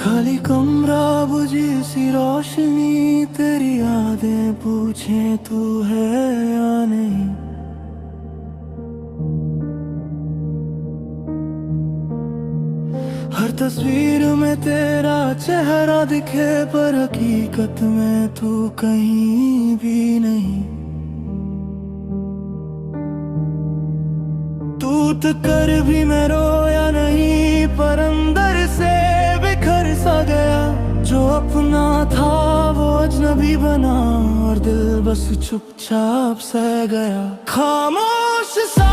खाली कमरा बुझी सी रोशनी, तेरी यादें पूछे तू है या नहीं। हर तस्वीर में तेरा चेहरा दिखे, पर हकीकत में तू कहीं भी नहीं। टूट कर भी मैं रोया नहीं, पर अंदर से बिखर सा गया। जो अपना था वो अजनबी बना, और दिल बस चुपचाप सह गया। खामोश सा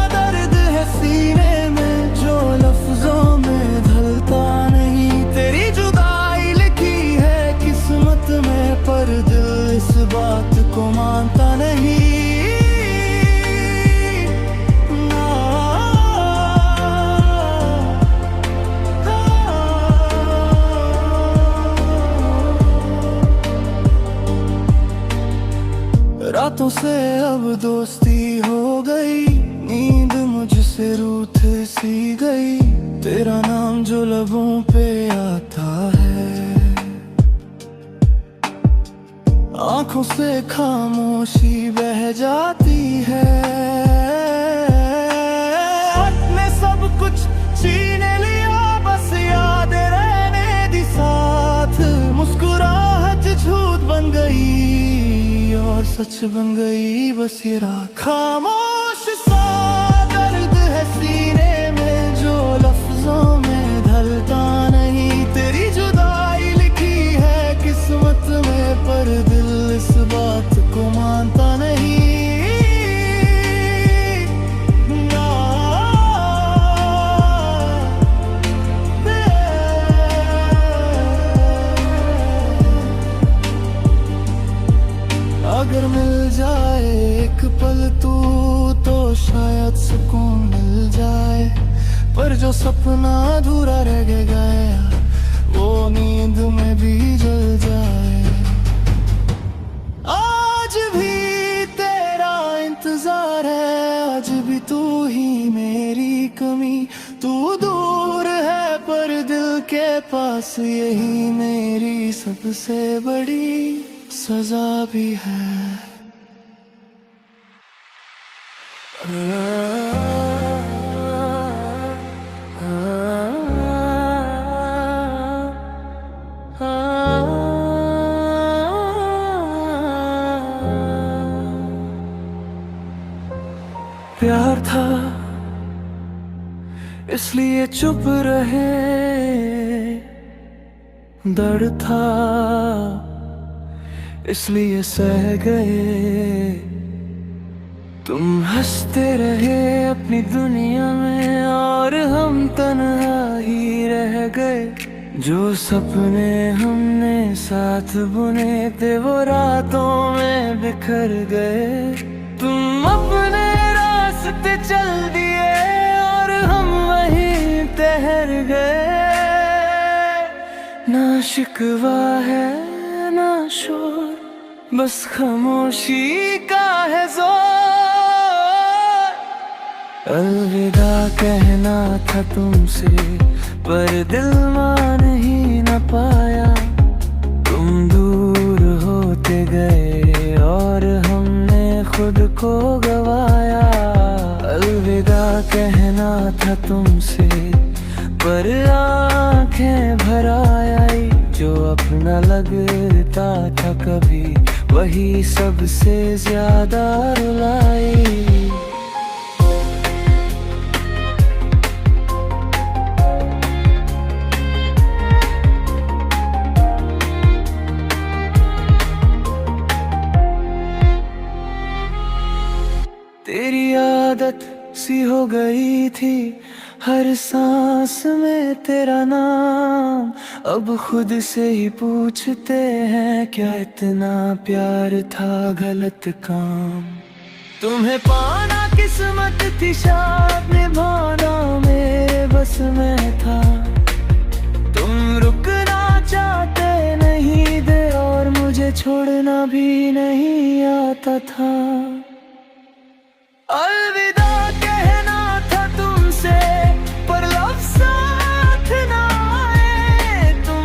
दर्द है सीने में, जो लफ्जों में ढलता नहीं। तेरी जुदाई लिखी है किस्मत में, पर दिल इस बात को मानता नहीं। रातों से अब दोस्ती हो गई, नींद मुझसे रूठ सी गई। तेरा नाम जो लबों पे आता है, आंखों से खामोशी बह जाती है। अपने सब कुछ छीन लिया, बस याद रहने दी साथ। मुस्कुराहट झूठ बन गई और सच बन गई बस ये रात। खामोश सा दर्द है सीने में, जो लफ्जों में ढलता नहीं। तेरी जुदाई लिखी है किस्मत में, पर दिल इस बात को मानता नहीं। अगर मिल जाए एक पल तू, तो शायद सुकून मिल जाए। पर जो सपना अधूरा रह गया, वो नींद में भी जल जाए। आज भी तेरा इंतजार है, आज भी तू ही मेरी कमी। तू दूर है पर दिल के पास, यही मेरी सबसे बड़ी सजा भी है। प्यार था इसलिए चुप रहे, दर्द था इसलिए सह गए। तुम हंसते रहे अपनी दुनिया में, और हम तन्हा ही रह गए। जो सपने हमने साथ बुने थे, वो रातों में बिखर गए। तुम अपने रास्ते चल दिए, और हम वहीं ठहर गए। ना शिकवा है ना शोर, बस खामोशी का है जोर। अलविदा कहना था तुमसे, पर दिल मान ही न पाया। तुम दूर होते गए और हमने खुद को गवाया। अलविदा कहना था तुमसे, पर आंखें भर आई। जो अपना लगता था कभी, वही सबसे ज्यादा रुलाई। तेरी आदत सी हो गई थी, हर सांस में तेरा नाम। अब खुद से ही पूछते हैं, क्या इतना प्यार था गलत काम। तुम्हें पाना किस्मत थी, साथ निभाना मेरे बस में था। तुम रुकना चाहते नहीं थे, और मुझे छोड़ना भी नहीं आता था। अलविदा कहना था तुमसे, पर लफ्ज़ साथ ना आए। तुम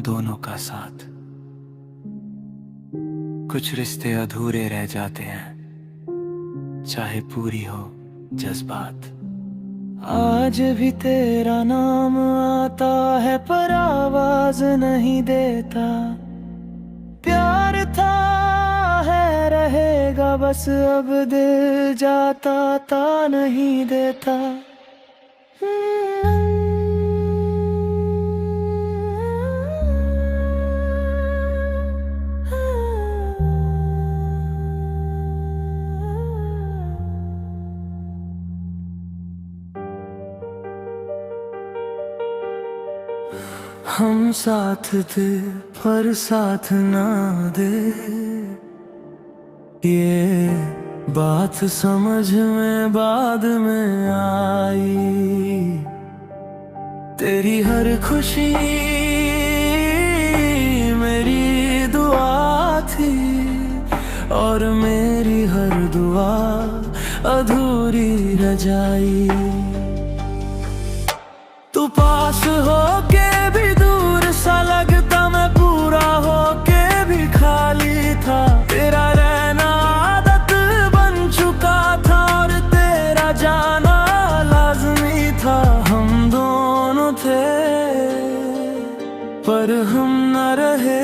दोनों का साथ। कुछ रिश्ते अधूरे रह जाते हैं, चाहे पूरी हो जज्बात। आज भी तेरा नाम आता है पर आवाज नहीं देता। प्यार था है रहेगा बस, अब दिल जाता ता नहीं देता। हम साथ थे पर साथ ना दे, ये बात समझ में बाद में आई। तेरी हर खुशी मेरी दुआ थी, और मेरी हर दुआ अधूरी रह जाई। तू पास होके भी दूर सा लगता, मैं पूरा होके भी खाली था। तेरा रहना आदत बन चुका था, और तेरा जाना लाज़मी था। हम दोनों थे पर हम न रहे,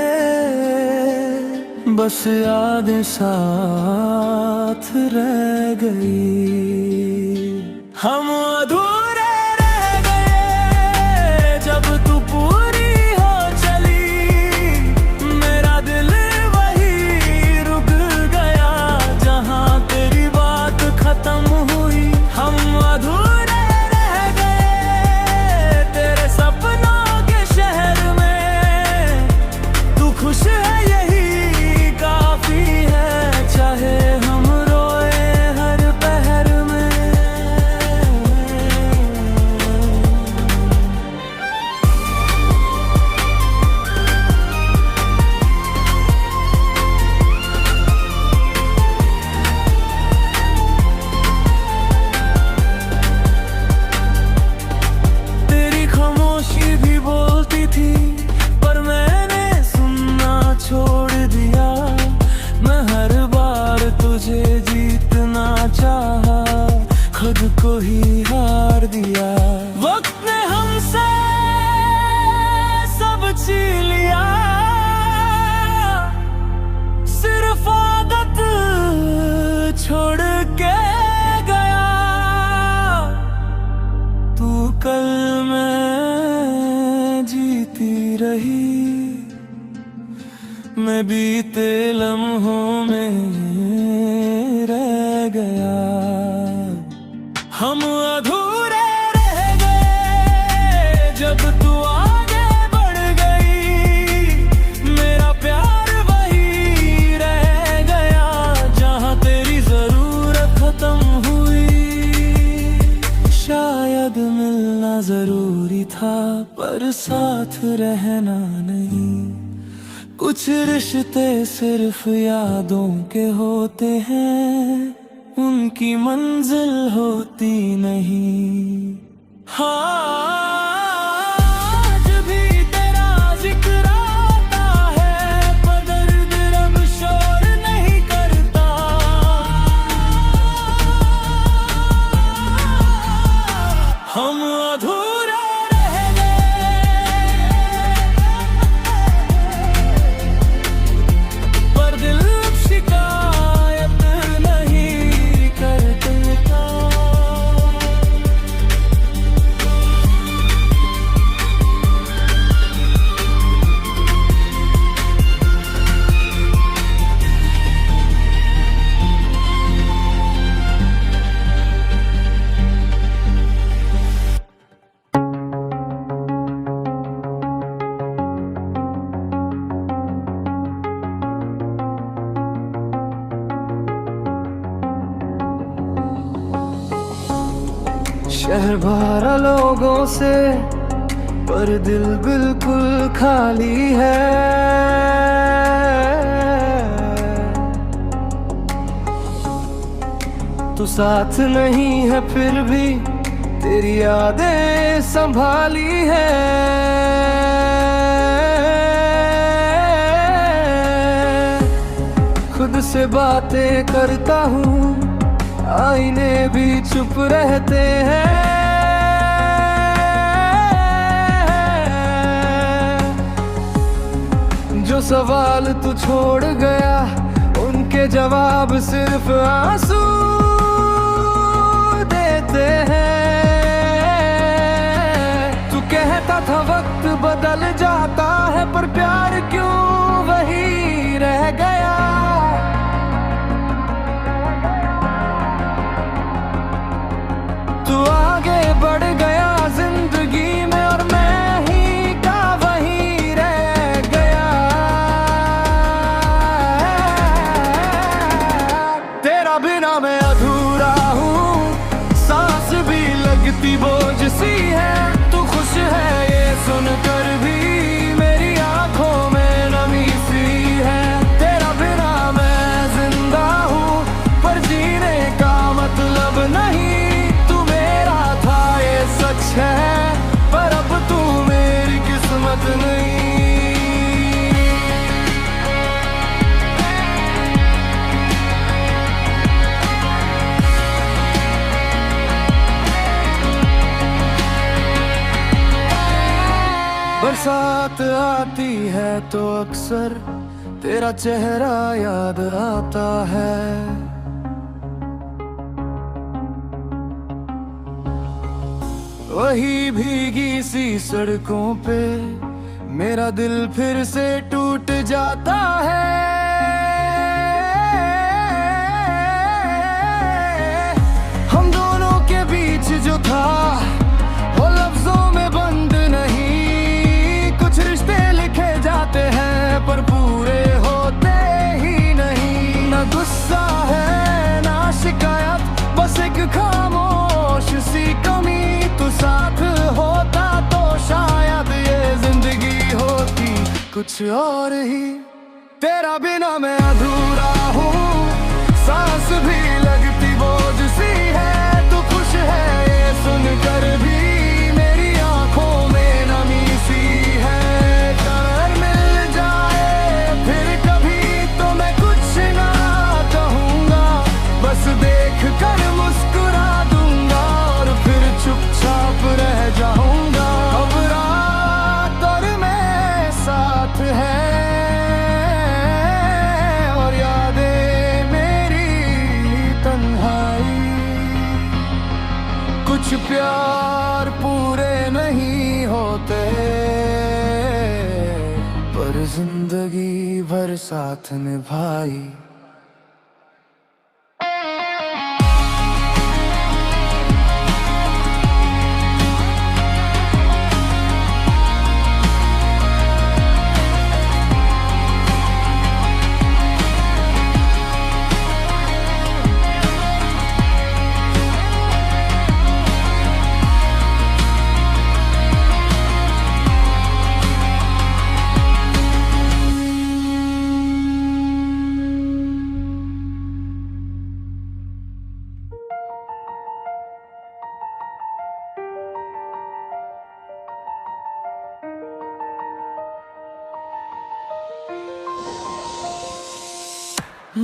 बस यादें साथ रह गई। हम अधूरे रह गए जब तू पूरी हो चली। मेरा दिल वही रुक गया जहाँ तेरी बात खत्म हुई। हम अधूरे रह गए तेरे सपनों के शहर में। तू खुश है यही काफी है, चाहे हम रोए हर पहर में। तेरी खामोशी भी बोलती थी, पर मैंने सुनना छोड़ दिया। मैं हर बार तुझे जीतना चाहा, खुद को ही हार दिया। वक्त ने हमसे सब छीन लिया, सिर्फ आदत छोड़ के गया। तू कल मैं जीती रही, मैं बीते लम्हों में रह गया। हम अधूरे रह गए जब तू आगे बढ़ गई। मेरा प्यार वही रह गया जहाँ तेरी जरूरत खत्म हुई। शायद मिलना जरूरी था पर साथ रहना नहीं। कुछ रिश्ते सिर्फ यादों के होते हैं, उनकी मंजिल होती नहीं। हाँ, आज भी तेरा जिक्र आता है, पर दर्द अब शोर नहीं करता। हम अधूरे रह गए पर दिल शिकायत नहीं करता। शहर भरा लोगों से पर दिल बिल्कुल खाली है। तू साथ नहीं है फिर भी तेरी यादें संभाली है। से बातें करता हूँ, आईने भी चुप रहते हैं। जो सवाल तू छोड़ गया, उनके जवाब सिर्फ आंसू देते हैं। तू कहता था वक्त बदल जाता है, पर प्यार क्यों वही रह गया। तू आगे बढ़ गया जिंदगी में, और मैं ही का वही रह गया। तेरा बिना मैं अधूरा हूँ, सांस भी लगती बोझ सी है। तू खुश है ये सुनकर भी, मेरी आंखों में नमी सी है। तेरा बिना मैं जिंदा हूँ, पर जीने का मतलब नहीं। तू मेरा था ये सच है, पर अब तू मेरी किस्मत नहीं। बरसात आती है तो अक्सर तेरा चेहरा याद आता है। वही भीगी सी सड़कों पे मेरा दिल फिर से टूट जाता है। हम दोनों के बीच जो था, वो लफ्जों में बंद नहीं। कुछ रिश्ते लिखे जाते हैं, पर पूरे होते ही नहीं। ना गुस्सा है ना शिकायत, बस एक खामोश सी कमी। तू साथ होता तो शायद ये जिंदगी होती कुछ और ही। तेरा बिना मैं अधूरा हूँ, सांस भी लगती बोझ सी है। तू खुश है ये सुनकर भी, मेरी आंखों में नमी सी है। अगर मिल जाए फिर कभी तो मैं कुछ ना कहूँगा, बस देख कर मुस्कुरा दूंगा और फिर चुपचाप रह जाऊंगा। अब रात और मैं साथ है, और यादें मेरी तन्हाई। कुछ प्यार पूरे नहीं होते, पर जिंदगी भर साथ निभाई।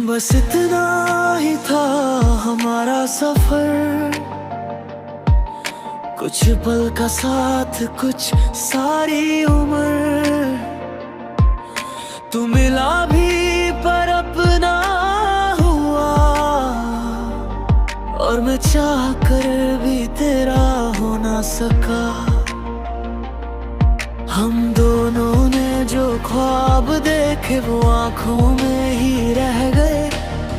बस इतना ही था हमारा सफर, कुछ पल का साथ, कुछ सारी उम्र। तू मिला भी पर अपना हुआ, और मैं चाह कर भी तेरा हो ना सका। हम दोनों ने जो ख्वाब देखे वो आंखों में ही रह गए।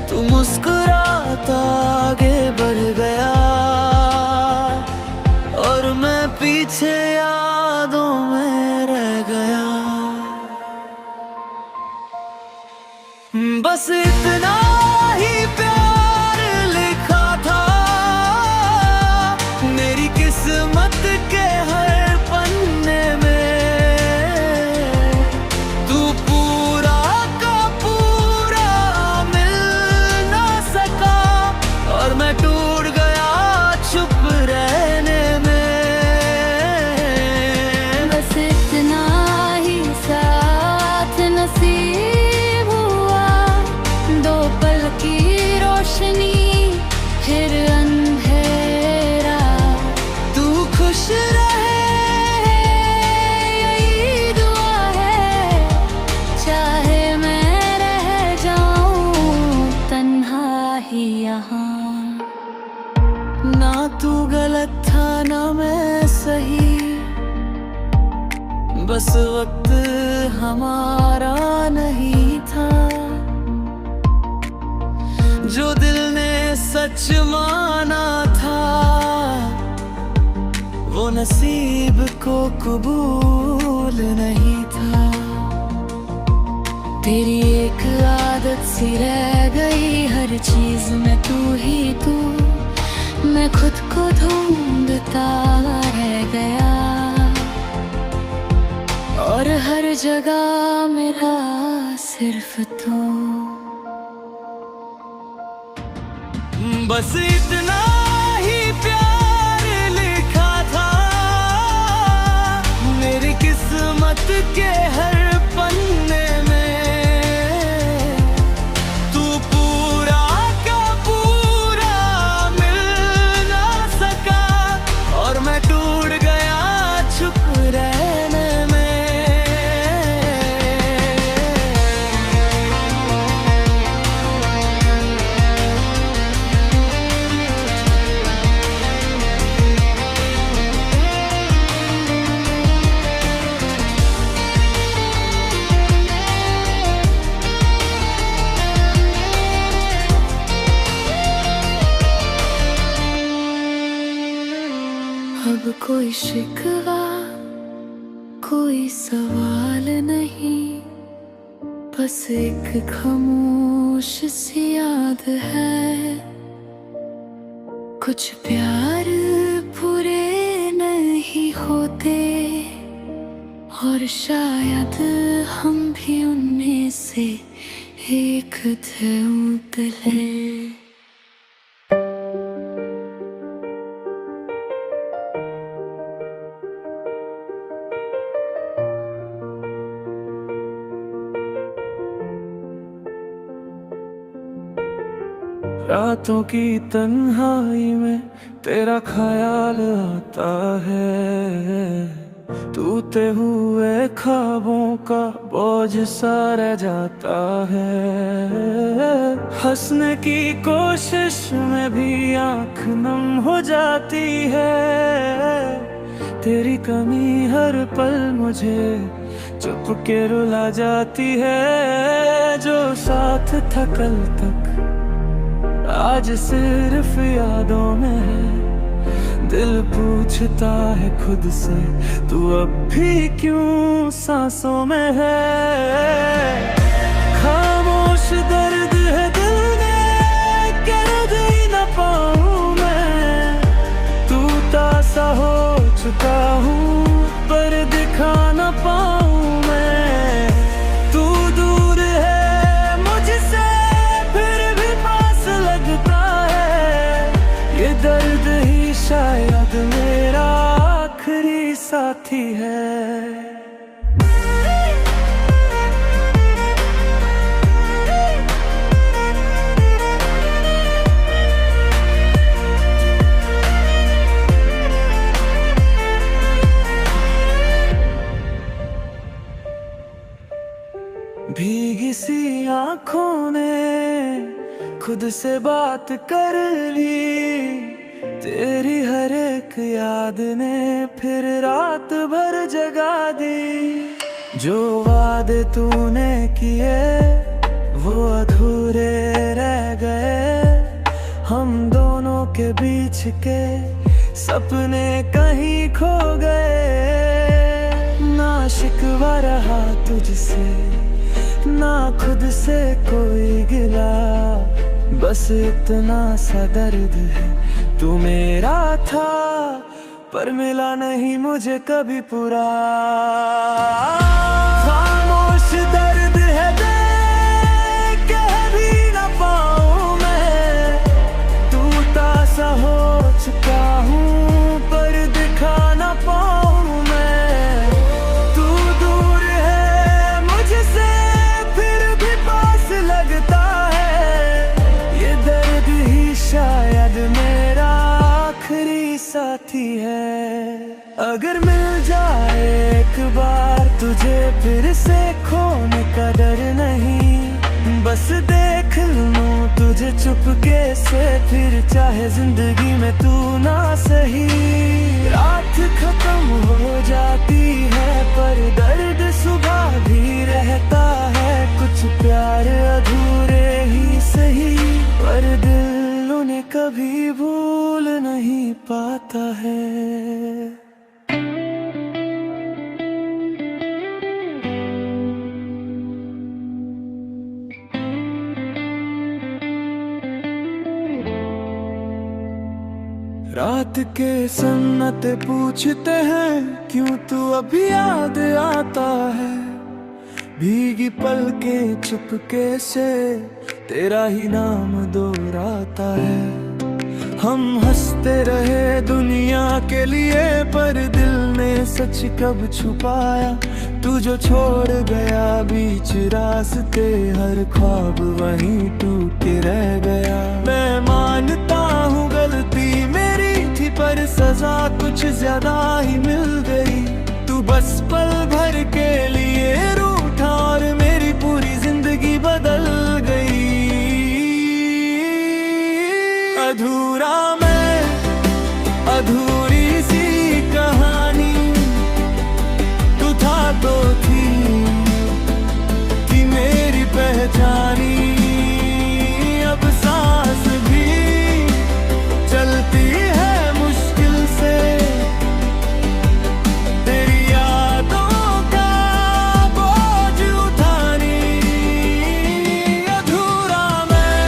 तू मुस्कुराता आगे बढ़ गया, और मैं पीछे यादों में रह गया। बस इतना ही प्यार लिखा था मेरी किस्मत के हर पन्ने में। तू पूरा का पूरा मिल ना सका, और मैं टूट गया चुप रहने में। ही यहाँ। ना तू गलत था ना मैं सही, बस वक्त हमारा नहीं था। जो दिल ने सच माना था वो नसीब को कबूल नहीं था। तेरी एक आदत सी रह गई, हर चीज में तू ही तू। मैं खुद को ढूंढता रह गया और हर जगह मेरा सिर्फ तू। बस इतना ही प्यार लिखा था मेरी किस्मत के हर पन्ने में। तू पूरा का पूरा मिल ना सका और मैं टूट गया छुप रहने में। अब कोई शिकवा कोई सवाल नहीं, बस एक खामोश सी याद है। कुछ प्यार पूरे नहीं होते और शायद हम भी उनमें से एक थे उतले। रातों की तन्हाई में तेरा ख्याल आता है, टूटे हुए ख्वाबों का बोझ सा रह जाता है। हंसने की कोशिश में भी आँख नम हो जाती है, तेरी कमी हर पल मुझे चुप के रुला जाती है। जो साथ था कल तक आज सिर्फ यादों में है। दिल पूछता है खुद से तू अब भी क्यों सांसों में है। खामोश दर्द है दिल में कह ही न पाऊं मैं। टूटा सा हो चुका हूँ पर दिखा न पाऊं मैं। तू दूर है मुझसे फिर भी पास लगता है। ये दर्द ही शायद मेरा आखिरी साथी है। भीगी सी आँखों ने खुद से बात कर ली, तेरी हर एक याद ने फिर रात भर जगा दी। जो वादे तूने किए वो अधूरे रह गए, हम दोनों के बीच के सपने कहीं खो गए। ना शिकवा रहा तुझसे ना खुद से कोई गिला, बस इतना सा दर्द है तू मेरा था पर मिला नहीं मुझे कभी पूरा। खामोश दर्द है देख कह भी न पाऊं मैं। टूटा सा हो चुका हूँ पर दिखा न पाऊं मैं। तू दूर है मुझसे फिर भी पास लगता है। ये दर्द ही शायद मेरा आखिरी साथी है। अगर मिल जाए एक बार तुझे फिर से खोने का डर नहीं, बस देख लूं तुझे चुपके से, फिर चाहे जिंदगी में तू ना सही। रात खत्म हो जाती है पर दर्द सुबह भी रहता है। कुछ प्यार अधूरे ही सही, पर दिल उन्हें कभी भूल नहीं पाता है। रात के सन्नाटे पूछते हैं क्यों तू अभी याद आता है। भीगी पलकें चुपके से तेरा ही नाम दोहराता है। हम हंसते रहे दुनिया के लिए पर दिल ने सच कब छुपाया। तू जो छोड़ गया बीच रास्ते, हर ख्वाब वहीं टूट के रह गया। मैं मानता हूँ गलती मेरी थी पर सजा कुछ ज्यादा ही मिल गई। तू बस पल भर के लिए रूठा और मेरी पूरी जिंदगी बदल गई। अधूरा मैं, अधूरी सी कहानी, तू था तो थी मेरी पहचानी। अब सांस भी चलती है मुश्किल से, तेरी यादों का बोझ उठानी। अधूरा मैं,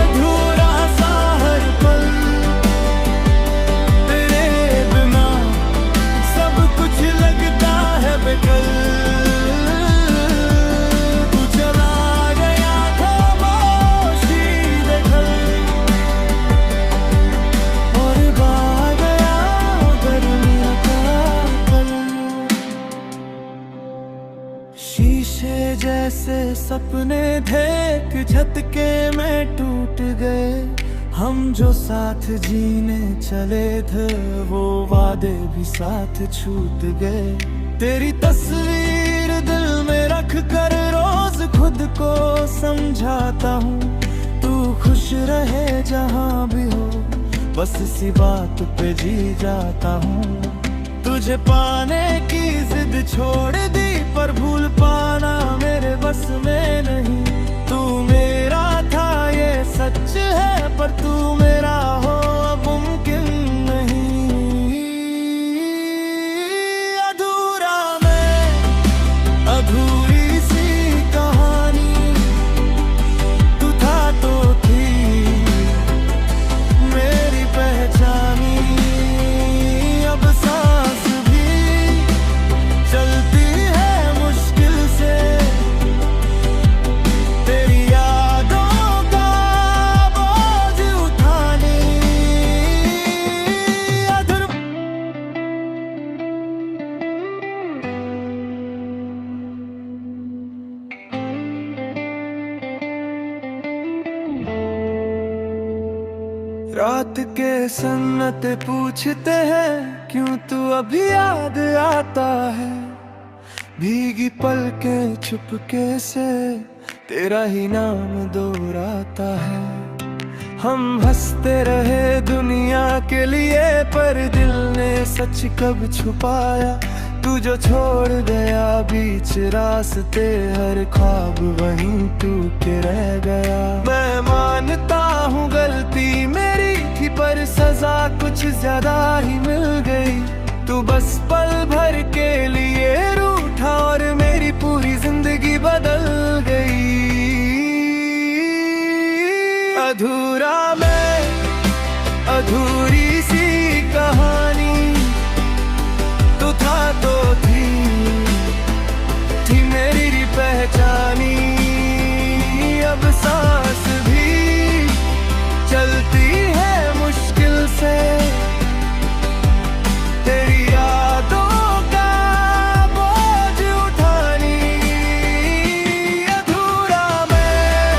अधूरा सा हर पल, तेरे बिना सब कुछ लगता है बेकल। तू चला गया खामोशी दखल, और बहा गया गर्मियों का पल। शीशे जैसे सपने देख झटके में टूट गए। हम जो साथ जीने चले थे वो वादे भी साथ छूट गए। तेरी तस्वीर दिल में रख कर रोज खुद को समझाता हूँ। तू खुश रहे जहाँ भी हो, बस इसी बात पे जी जाता हूँ। तुझे पाने की जिद छोड़ दी पर भूल पाना मेरे बस में नहीं। तू मेरा था ये सच है पर तू मेरा हो अब मुमकिन नहीं। अधूरा मैं, अधूरी सी कहानी, तू था तो थी मेरी पहचानी। अब सांस भी चलती है मुश्किल से, तेरी यादों का बोझ उठानी। रात के सन्नाटे पूछते हैं क्यों तू अभी याद आता है। भीगी पलकें चुपके से तेरा ही नाम दोहराता है। हम हंसते रहे दुनिया के लिए पर दिल ने सच कब छुपाया। तू जो छोड़ गया बीच रास्ते, हर ख्वाब वहीं टूट के रह गया। मैं मानता हूँ गलती मेरी थी पर सजा कुछ ज्यादा ही मिल गई। तू बस पल भर के लिए रूठा और मेरी पूरी जिंदगी बदल गई। अधूरा मैं, अधूरी सी कहानी, तू था तो थी मेरी पहचानी। अब सांस भी चलती है मुश्किल से, तेरी यादों का बोझ उठानी। अधूरा मैं,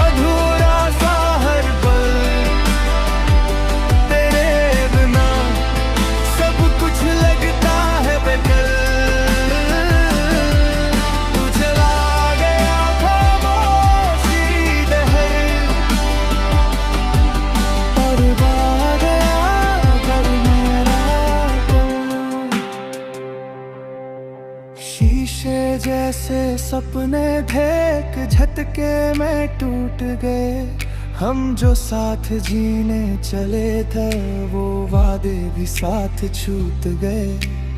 अधूरा सा हर पल, जैसे सपने थे एक झटके में टूट गए। हम जो साथ जीने चले थे वो वादे भी साथ छूट गए।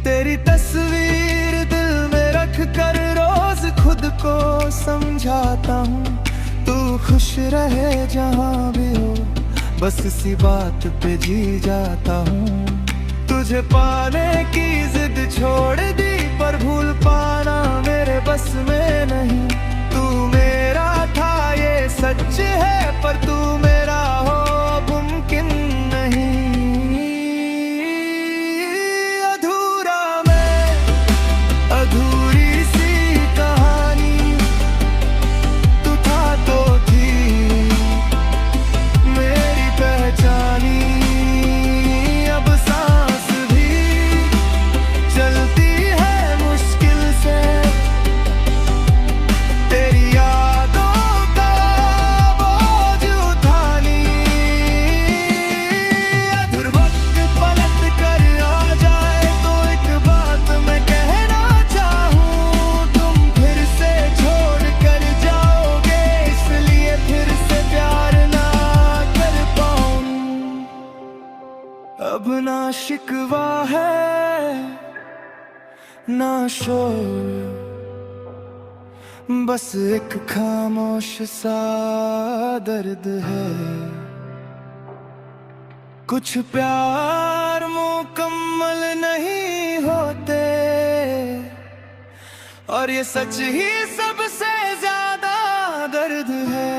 तेरी तस्वीर दिल में रख कर रोज खुद को समझाता हूँ, तू खुश रहे जहाँ भी हो, बस इसी बात पे जी जाता हूँ। तुझे पाने की जिद छोड़ दी पर भूल पाना मेरे बस में नहीं। तू मेरा था ये सच है पर तू मेरा हो मुमकिन नहीं। अधूरा मैं, अधूरी सी कहानी, तू था तो थी मेरी पहचानी। अब सांस भी चलती है मुश्किल से, तेरी यादों का बोझ उठानी। अगर वक्त पलट कर आ जाए तो एक बात मैं कहना चाहूँ, तुम फिर से छोड़ कर जाओगे इसलिए फिर से प्यार ना कर पाऊँ। अब ना शिकवा है ना शोर, बस एक खामोश सा दर्द है। कुछ प्यार मुकम्मल नहीं होते और ये सच ही सबसे ज्यादा दर्द है।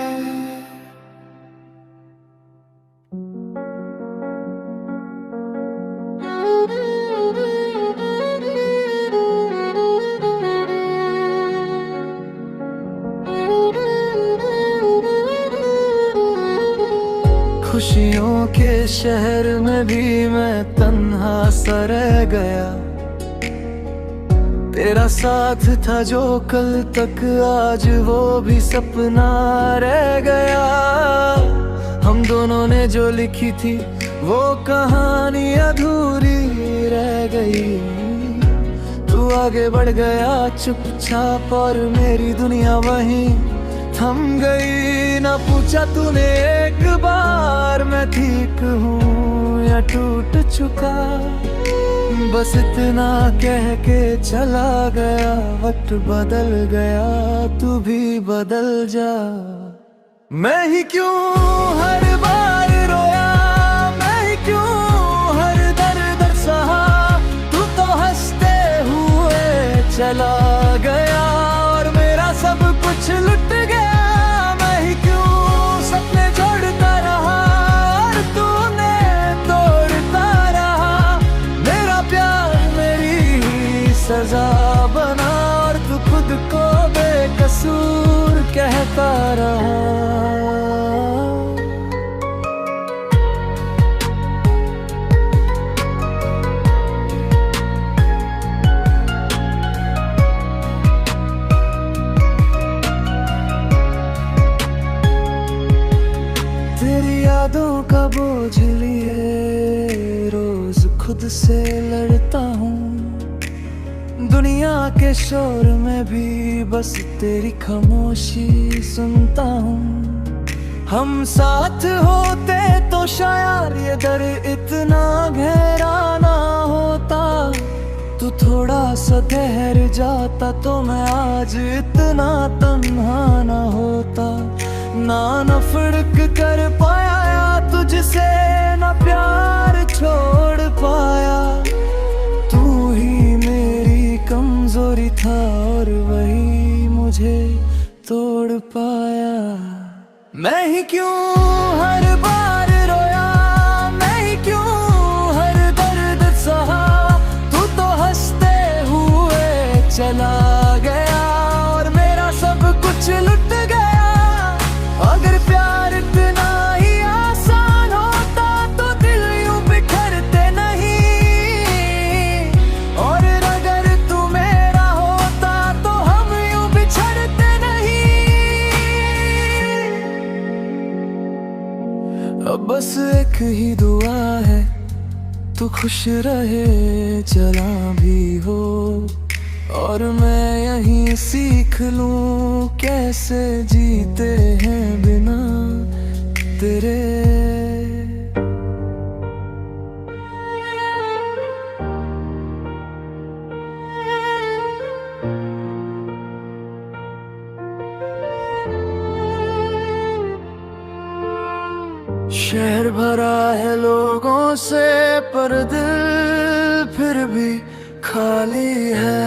खुशियों के शहर में भी मैं तन्हा सा रह गया। तेरा साथ था जो कल तक आज वो भी सपना रह गया। हम दोनों ने जो लिखी थी वो कहानी अधूरी रह गई। तू आगे बढ़ गया चुपचाप और मेरी दुनिया वहीं थम गई। ना पूछा तूने एक बार मैं ठीक हूँ या टूट चुका, बस इतना कह के चला गया। वक्त बदल गया तू भी बदल जा। मैं ही क्यों हर बार रोया, मैं ही क्यों हर दर्द सहा। तू तो हंसते हुए चला गया और मेरा सब कुछ लुट गया। मैं ही क्यों सपने जोड़ता रहा और तूने तोड़ता रहा। मेरा प्यार मेरी सजा बना और तू खुद को बेकसूर कहता रहा। तेरी यादों का बोझ लिए रोज खुद से लड़ता हूँ। दुनिया के शोर में भी बस तेरी खामोशी सुनता हूँ। हम साथ होते तो शायद ये दर इतना गहरा ना होता। तू थोड़ा सा ठहर जाता तो मैं आज इतना तन्हा ना होता। ना नफरत कर पाया या तुझसे ना प्यार छोड़ पाया। तू ही मेरी कमजोरी था और वही मुझे तोड़ पाया। मैं ही क्यों हर बार रोया, मैं ही क्यों हर दर्द सहा। तू तो हंसते हुए चला गया और मेरा सब कुछ लुट गया। अगर प्यार इतना ही आसान होता तो दिल यूं बिखरते नहीं। और अगर तू मेरा होता तो हम यूं बिछड़ते नहीं। अब बस एक ही दुआ है तू खुश रहे जहाँ भी हो और मैं यहीं सीख लूं कैसे जीते हैं बिना तेरे। शहर भरा है लोगों से पर दिल फिर भी खाली है।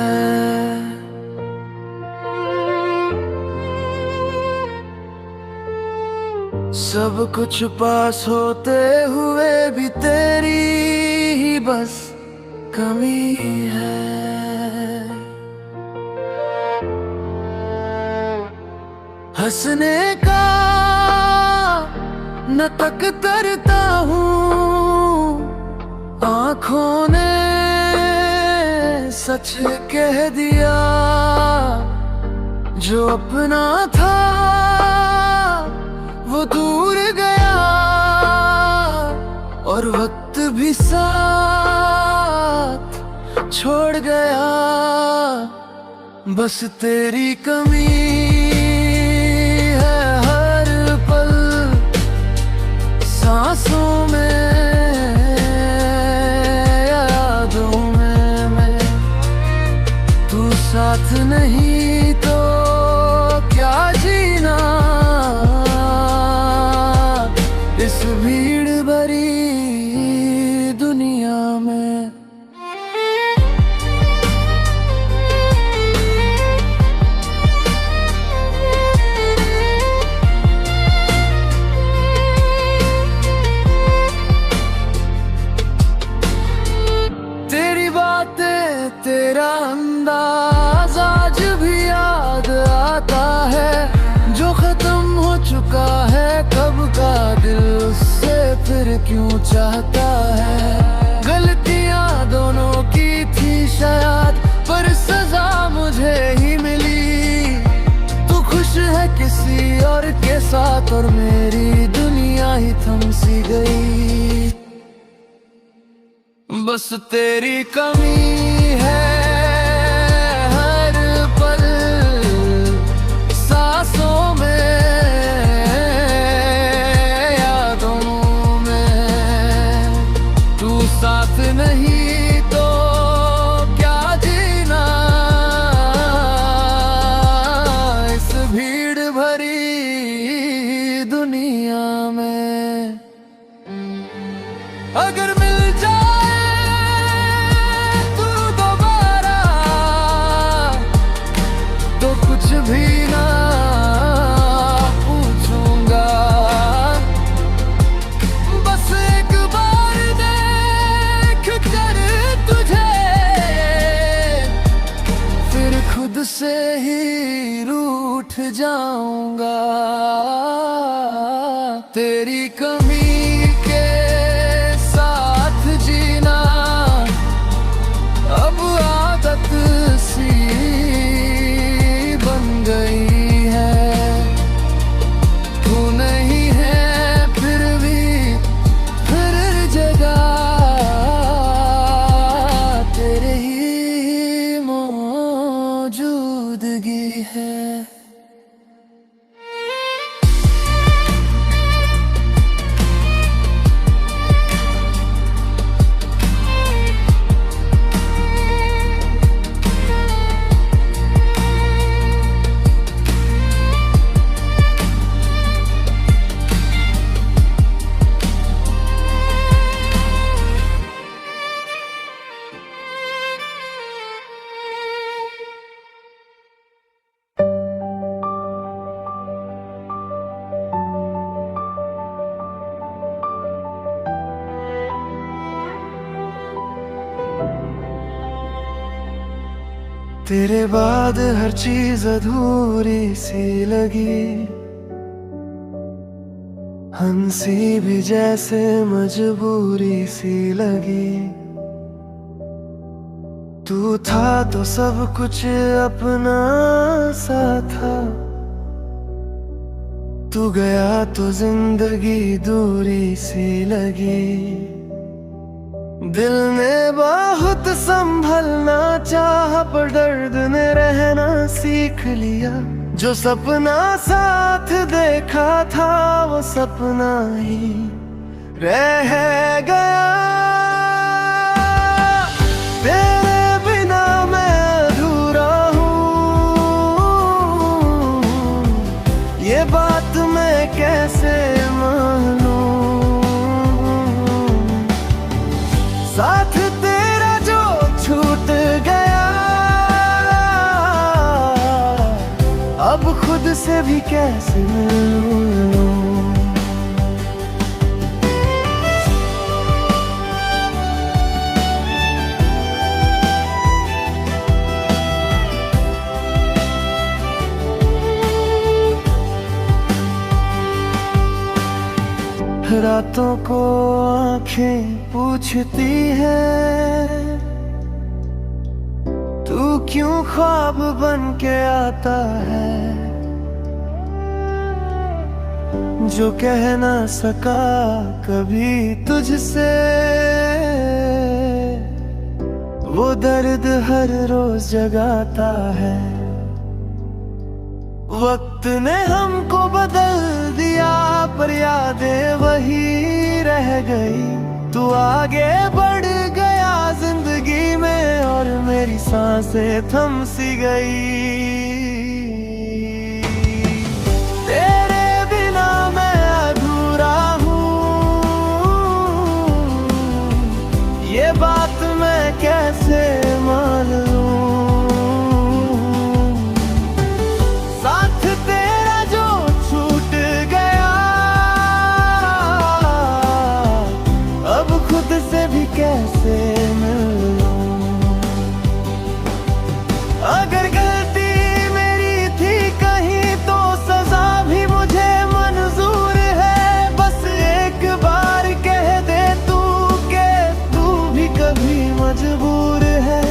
सब कुछ पास होते हुए भी तेरी ही बस कमी है। हंसने का न तक करता हूँ, आँखों ने सच कह दिया। जो अपना था वो दूर गया और वक्त भी साथ छोड़ गया। बस तेरी कमी है हर पल सांसों में, यादों में मैं। तू साथ नहीं तो क्या जीना इस भीड़ भरी दुनिया में। तेरी बातें तेरा अंदाज आज भी याद आता है। जो खत्म हो चुका है कब का दिल उससे फिर क्यों चाहता है। गलतियां दोनों की थी शायद पर सजा मुझे ही मिली। तू खुश है किसी और के साथ और मेरी दुनिया ही थम सी गई। बस तेरी कमी है हर पल सांसों में, यादों में। तू साथ नहीं तो क्या जीना इस भीड़ भरी दुनिया में। अगर मिल भी ना पूछूंगा। बस एक बार देख कर तुझे फिर खुद से ही रूठ जाऊंगा। तेरी कमी के साथ जीना अब आदत सी गई है। तू नहीं है फिर भी फिर जगह तेरे ही मौजूदगी है। तेरे बाद हर चीज अधूरी सी लगी। हंसी भी जैसे मजबूरी सी लगी। तू था तो सब कुछ अपना सा था। तू गया तो जिंदगी दूरी सी लगी। दिल ने बहुत संभलना चाहा, पर दर्द ने रहना सीख लिया। जो सपना साथ देखा था वो सपना ही रह गया। तेरे बिना मैं अधूरा हूँ, ये बात मैं कैसे मानूं। साथ तेरा जो छूट गया, अब खुद से भी कैसे मिलूं। रातों को आंखें पूछती है, तू क्यों ख्वाब बन के आता है। जो कह ना सका कभी तुझसे, वो दर्द हर रोज जगाता है। वक्त ने हमको बदल दिया, पर यादें वही रह गई। तू आगे बढ़ गया जिंदगी में, और मेरी सांसें थम सी गई। तेरे बिना मैं अधूरा हूँ, ये बात मैं कैसे मान लूं। कैसे मिलूं। अगर गलती मेरी थी कहीं तो सजा भी मुझे मंजूर है। बस एक बार कह दे तू के तू भी कभी मजबूर है।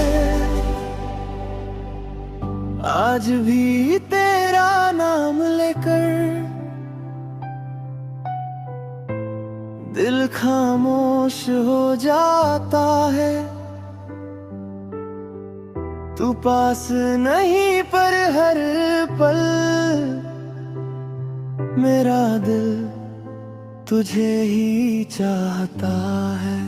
आज भी तेरा नाम लेकर दिल खामोश हो जाता है। तू पास नहीं पर हर पल मेरा दिल तुझे ही चाहता है।